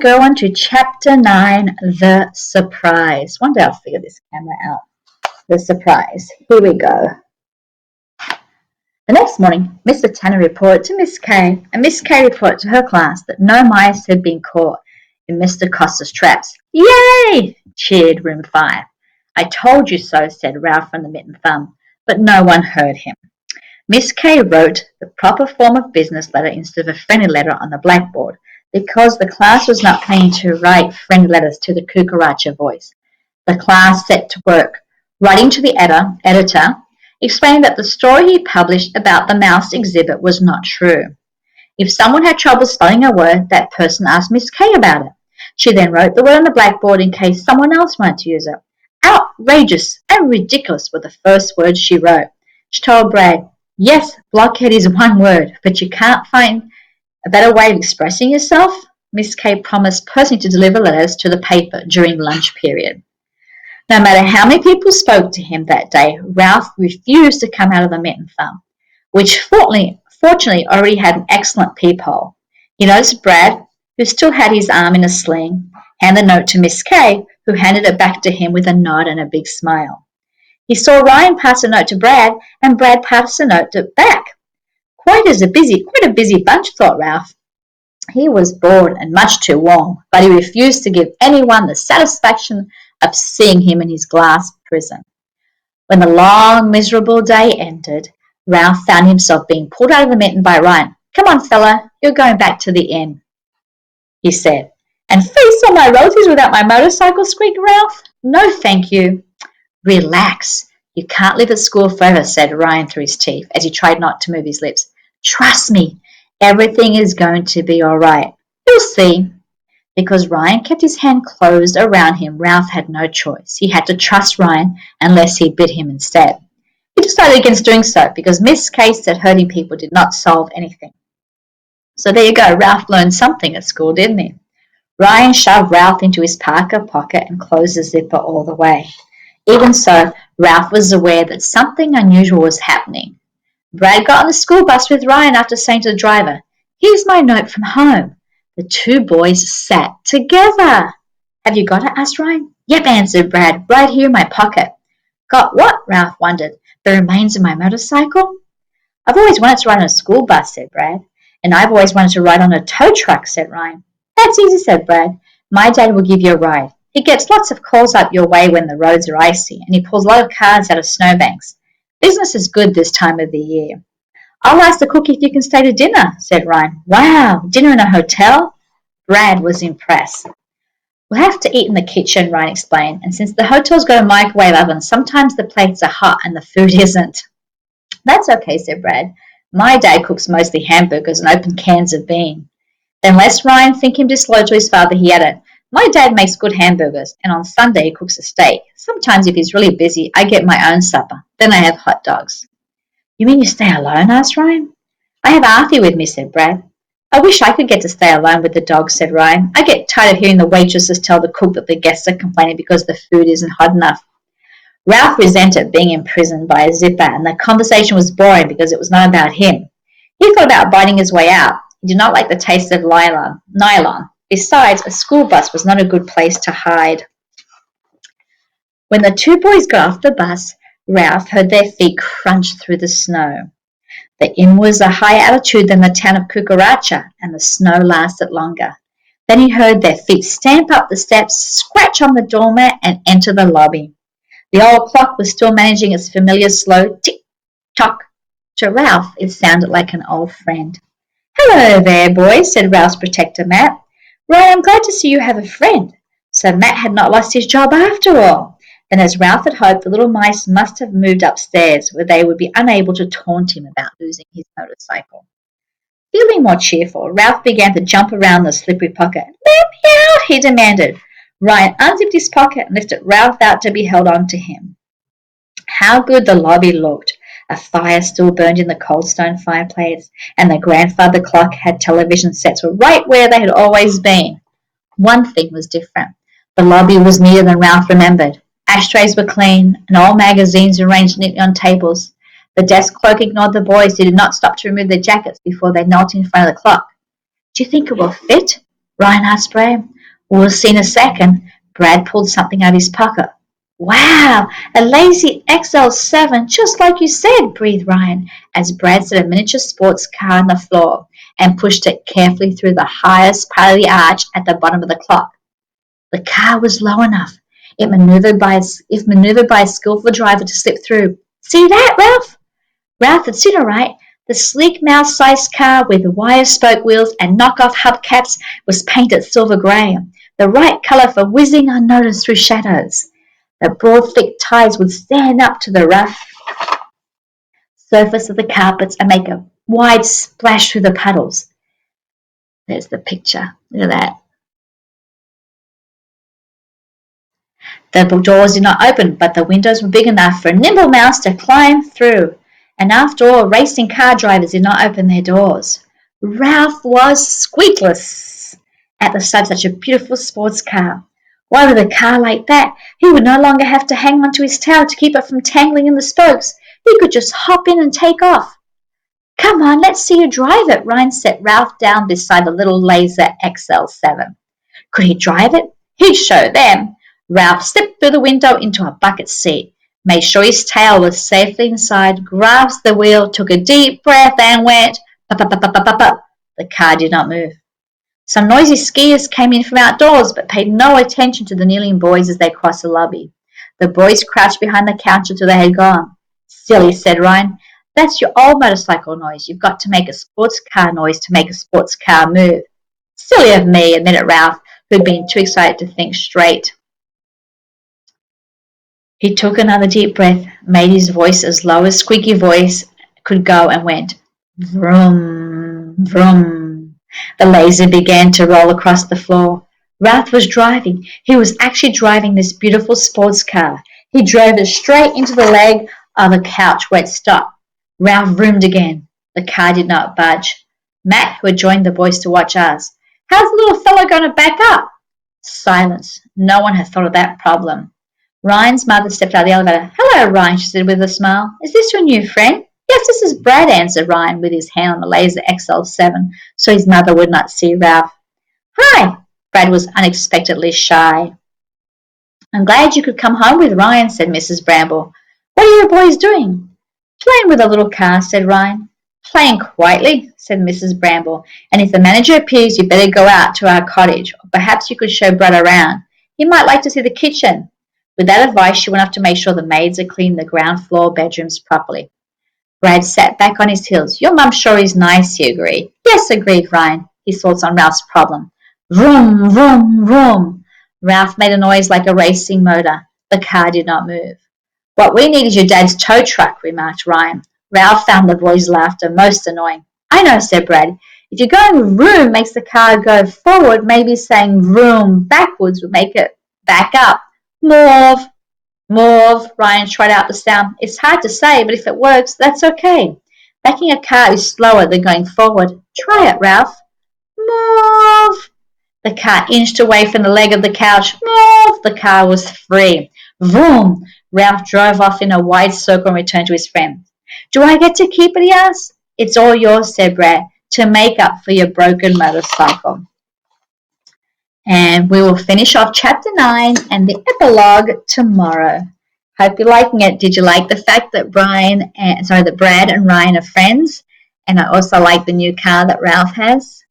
Go on to chapter 9, The Surprise. One day I'll figure this camera out. The Surprise. Here we go. The next morning, Mr. Tanner reported to Miss Kay, and Miss Kay reported to her class that no mice had been caught in Mr. Costa's traps. Yay! Cheered Room 5. I told you so, said Ralph from the Mitten Thumb, but no one heard him. Miss Kay wrote the proper form of business letter instead of a friendly letter on the blackboard, because the class was not planning to write friendly letters to the Cucaracha voice. The class set to work, writing to the editor, explaining that the story he published about the mouse exhibit was not true. If someone had trouble spelling a word, that person asked Miss Kay about it. She then wrote the word on the blackboard in case someone else wanted to use it. Outrageous and ridiculous were the first words she wrote. She told Brad, yes, blockhead is one word, but you can't find a better way of expressing yourself? Miss Kay promised personally to deliver letters to the paper during lunch period. No matter how many people spoke to him that day, Ralph refused to come out of the Mitten Thumb, which fortunately already had an excellent peephole. He noticed Brad, who still had his arm in a sling, hand the note to Miss Kay, who handed it back to him with a nod and a big smile. He saw Ryan pass a note to Brad, and Brad passed a note back. Quite a busy bunch, thought Ralph. He was bored and much too warm, but he refused to give anyone the satisfaction of seeing him in his glass prison. When the long, miserable day ended, Ralph found himself being pulled out of the mitten by Ryan. Come on, fella, you're going back to the inn, he said. And face all my relatives without my motorcycle, squeaked Ralph. No, thank you. Relax. You can't live at school forever, said Ryan through his teeth as he tried not to move his lips. Trust me, everything is going to be all right. You'll see. Because Ryan kept his hand closed around him, Ralph had no choice. He had to trust Ryan unless he bit him instead. He decided against doing so because Miss Kay said hurting people did not solve anything. So there you go. Ralph learned something at school, didn't he? Ryan shoved Ralph into his parka pocket and closed the zipper all the way. Even so, Ralph was aware that something unusual was happening. Brad got on the school bus with Ryan after saying to the driver, Here's my note from home. The two boys sat together. Have you got it? Asked Ryan. Yep, answered Brad, right here in my pocket. Got what? Ralph wondered. The remains of my motorcycle? I've always wanted to ride on a school bus, said Brad. And I've always wanted to ride on a tow truck, said Ryan. That's easy, said Brad. My dad will give you a ride. He gets lots of calls up your way when the roads are icy, and he pulls a lot of cars out of snowbanks. Business is good this time of the year. I'll ask the cook if you can stay to dinner, said Ryan. Wow, dinner in a hotel? Brad was impressed. We'll have to eat in the kitchen, Ryan explained, and since the hotel's got a microwave oven, sometimes the plates are hot and the food isn't. That's okay, said Brad. My dad cooks mostly hamburgers and open cans of beans. Then lest Ryan think him disloyal to his father, he added, My dad makes good hamburgers, and on Sunday he cooks a steak. Sometimes if he's really busy, I get my own supper. Then I have hot dogs. You mean you stay alone? Asked Ryan. I have Arthur with me, said Brad. I wish I could get to stay alone with the dogs, said Ryan. I get tired of hearing the waitresses tell the cook that the guests are complaining because the food isn't hot enough. Ralph resented being imprisoned by a zipper, and the conversation was boring because it was not about him. He thought about biting his way out. He did not like the taste of nylon. Besides, a school bus was not a good place to hide. When the two boys got off the bus, Ralph heard their feet crunch through the snow. The inn was a higher altitude than the town of Cucaracha, and the snow lasted longer. Then he heard their feet stamp up the steps, scratch on the doormat, and enter the lobby. The old clock was still managing its familiar slow tick-tock. To Ralph, it sounded like an old friend. Hello there, boys, said Ralph's protector, Matt. Ray, I'm glad to see you have a friend. So Matt had not lost his job after all. Then, as Ralph had hoped, the little mice must have moved upstairs, where they would be unable to taunt him about losing his motorcycle. Feeling more cheerful, Ralph began to jump around the slippery pocket. Let me out, he demanded. Ryan unzipped his pocket and lifted Ralph out to be held on to him. How good the lobby looked. A fire still burned in the cold stone fireplace, and the grandfather clock had television sets right where they had always been. One thing was different. The lobby was neater than Ralph remembered. Ashtrays were clean, and old magazines arranged neatly on tables. The desk clerk ignored the boys who did not stop to remove their jackets before they knelt in front of the clock. Do you think it will fit? Ryan asked Brad. We'll see in a second. Brad pulled something out of his pocket. Wow, a lazy XL7, just like you said, breathed Ryan, as Brad set a miniature sports car on the floor and pushed it carefully through the highest part of the arch at the bottom of the clock. The car was low enough. If maneuvered by a skillful driver to slip through. See that, Ralph? Ralph had seen her right. The sleek mouse-sized car with wire spoke wheels and knock-off hubcaps was painted silver grey, the right colour for whizzing unnoticed through shadows. The broad, thick tires would stand up to the rough surface of the carpets and make a wide splash through the puddles. There's the picture. Look at that. The doors did not open, but the windows were big enough for a nimble mouse to climb through. And after all, racing car drivers did not open their doors. Ralph was squeakless at the sight of such a beautiful sports car. Why, with a car like that, he would no longer have to hang onto his tail to keep it from tangling in the spokes. He could just hop in and take off. Come on, let's see you drive it. Ryan set Ralph down beside the little Laser XL7. Could he drive it? He'd show them. Ralph slipped through the window into a bucket seat, made sure his tail was safely inside, grasped the wheel, took a deep breath, and went pop. The car did not move. Some noisy skiers came in from outdoors, but paid no attention to the kneeling boys as they crossed the lobby. The boys crouched behind the counter till they had gone. Silly, said Ryan. That's your old motorcycle noise. You've got to make a sports car noise to make a sports car move. Silly of me, admitted Ralph, who'd been too excited to think straight. He took another deep breath, made his voice as low as squeaky voice could go, and went, vroom, vroom. The Laser began to roll across the floor. Ralph was driving. He was actually driving this beautiful sports car. He drove it straight into the leg of the couch where it stopped. Ralph vroomed again. The car did not budge. Matt, who had joined the boys to watch, asked, How's the little fellow going to back up? Silence. No one had thought of that problem. Ryan's mother stepped out of the elevator. Hello, Ryan, she said with a smile. Is this your new friend? Yes, this is Brad, answered Ryan with his hand on the Laser XL7 so his mother would not see Ralph. Hi. Brad was unexpectedly shy. I'm glad you could come home with Ryan, said Mrs. Bramble. What are your boys doing? Playing with a little car, said Ryan. Playing quietly, said Mrs. Bramble, and if the manager appears, you'd better go out to our cottage, or perhaps you could show Brad around. He might like to see the kitchen. With that advice, she went off to make sure the maids had cleaned the ground floor bedrooms properly. Brad sat back on his heels. Your mum sure is nice, he agreed. Yes, agreed Ryan, his thoughts on Ralph's problem. Vroom, vroom, vroom. Ralph made a noise like a racing motor. The car did not move. What we need is your dad's tow truck, remarked Ryan. Ralph found the boys' laughter most annoying. I know, said Brad. If you're going vroom makes the car go forward, maybe saying vroom backwards would make it back up. Morv, morv, Ryan tried out the sound. It's hard to say, but if it works, that's okay. Backing a car is slower than going forward. Try it, Ralph. Morv. The car inched away from the leg of the couch. Morv. The car was free. Vroom. Ralph drove off in a wide circle and returned to his friend. Do I get to keep it, he asked. It's all yours, said Brad, to make up for your broken motorcycle. And we will finish off chapter 9 and the epilogue tomorrow. Hope you're liking it. Did you like the fact that Brad and Ryan are friends? And I also like the new car that Ralph has.